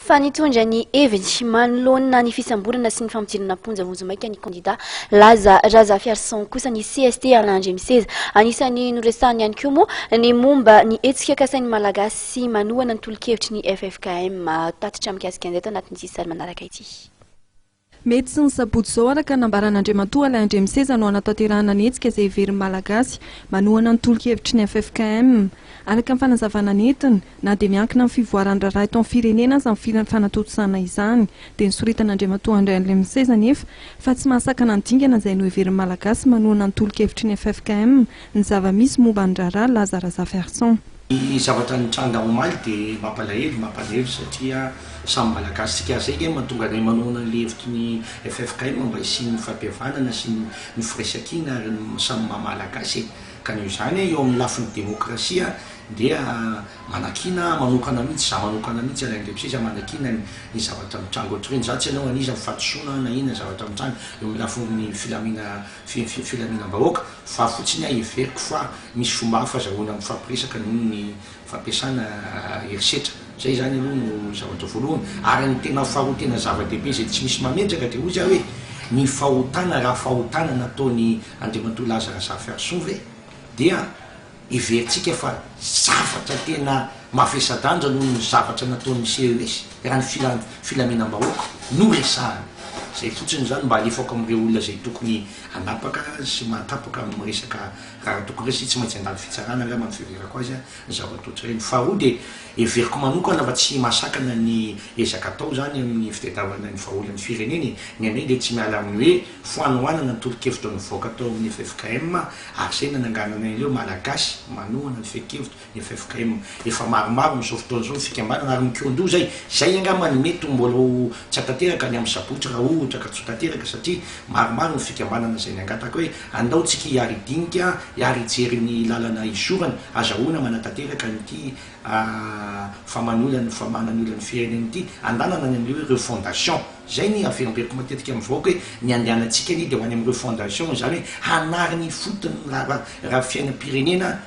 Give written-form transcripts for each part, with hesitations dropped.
Fa Nitondra ny heviny manoloana ny fisamborana sy ny fampidirana am-ponja vonjimaika ny kandida Laza Razafiarison kosa ny CST Alain Andriamiseza anisan'ny Noresahana ihany koa moa ny momba ny hetsika kasain'ny Malagasy sy manohana ny tolo-kevitry ny FFKM tatitra mikasika an'izay tanatin'ity sary manaraka ity. Mety sy ny sabotsy zao araka nambaran'Andriamatoa Alain Andriamiseza no anatanterahana ny hetsika izay heverin'ny Malagasy manohana ny tolo-kevitry ny FFKM araka ny fanazavana netiny na dia miankina amin'ny fivoaran-draharaha eto amin'ny firenena sy amin'ny fanatotosana izany dia nisoritan'Andriamatoa Alain Andriamiseza nefa fa tsy mahasakana ny dingana izay no heverin'ny Malagasy manohana ny tolo-kevitry ny FFKM ny zava-misy momba ny raharaha Laza Razafiarison. Zavatra nitranga omaly dia mampalahelo satria samy Malagasy tsika zay mahatonga anay manohana ny hevitry ny FFKM mba hisian'ny fampihavanana sy ny firesakiana ary samy Malagasy ka noho izany eo amin'ny lafin'ny demokrasia dia manakina manokana mihitsy za manokana mihitsy Alain Andriamiseza manakina ny zavatra mitranga ohatriny za tsy anao aniza mifatosona na ina zavatra mitranga eo amin'ny lafin'ny filaminam-bahoaka fa fotsiny everiko fa misy fomba hafa azahoana mifampiresaka noho ny fampiasana herisetra zay zany aloha no zavatra voalohany ary ny tena faharoa tena zava-dehibe zay tsy misy mamentraka dia ozy hoe ny fahotana raha fahotana nataony Andriamatoa Laza Razafiarison ve dia iverintsika fa zavatra tena mavesa-danja noho ny zavatra nataon'ny CES raha ny filamenam-bahoaka Noresahana zay fotsiny zany mba alefako amin'ireo olona zay tokony anapaka sy matapaka amin'ny resaka raha tokony resy tsy maintsy andalo fitsarana raha mampiverako azy ny zavatra ireny faharoa dia everiko manokana fa tsy mahasakana ny ezaka atao zany amin'ny fitadiavana ny vahaolan'ny fireneny ny anay dia tsy miala amin'ny hoe foanohanana ny tolo-kevitry ny voaka atao amin'ny FFKM ary zay nananganana ireo Malagasy manohana ny fekevitry ny FFKM efa maromaro amin'izao fotoana izao ny fikambanana ary mikondro zay angamba ny mety mbola tsy atateraka ny amin'ny sabotsy raha ohatra ka tsy tateraka satria maromaro ny fikambanana zay nangataka hoe andaotsika hiary dinika hiary hijery ny lalana isorana azahoana manatateraka nyity famanolany fireneny ity andanana ny amin'ireo fondation zay ny averimberiko matetika amin'ny vahoaka hoe ny andehanantsika ny dia ho any amin'ireo fondation zany hoe hanariny fotony raha fiainam-pirenena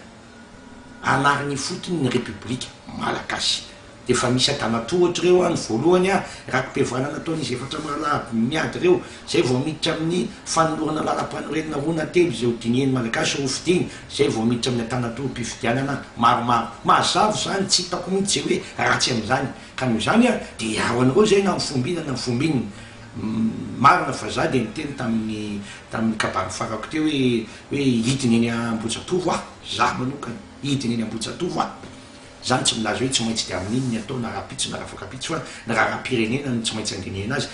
hanariny fotony ny république Malagasy dia fa misy atanatoa ohatra ireo ny voalohany rakom-pihavanana ataon'izy efatra maralaby miady ireo zay vao miditra amin'ny fanolorana lalam-panorenana rona telo zay hodinieny Malagasy ho fidiny zay vao miditra amin'ny atanatoa mpifidianana maromaro mazavo zany tsy hitako mihitsy zay hoe ratsy amin'izany ka noho izany dia ao an'ireo zay na mifombinana marina fa za dia niteny tamin'ny kabary farako teo hoe hidiny eny Ambojatovo za manokana hidiny eny Ambojatovo zany tsy milaza hoe tsy maintsy dia amin'iny ny atao na raha-pitso na raha afaka-pitso fa na raha-pirenena no tsy maintsy andinihana azy.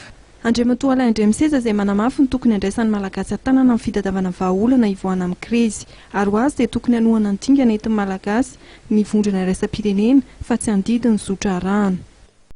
Andriamatoa Alain Andriamiseza izay manamafy ny tokony andraisan'ny Malagasy an-tanana amin'ny fitadiavana vahaolana ivoahana amin'ny krizy ary ho azy dia tokony hanohana ny dingana entin'ny Malagasy ny vondrona iraisam-pirenena fa tsy handidi ny zotra rano.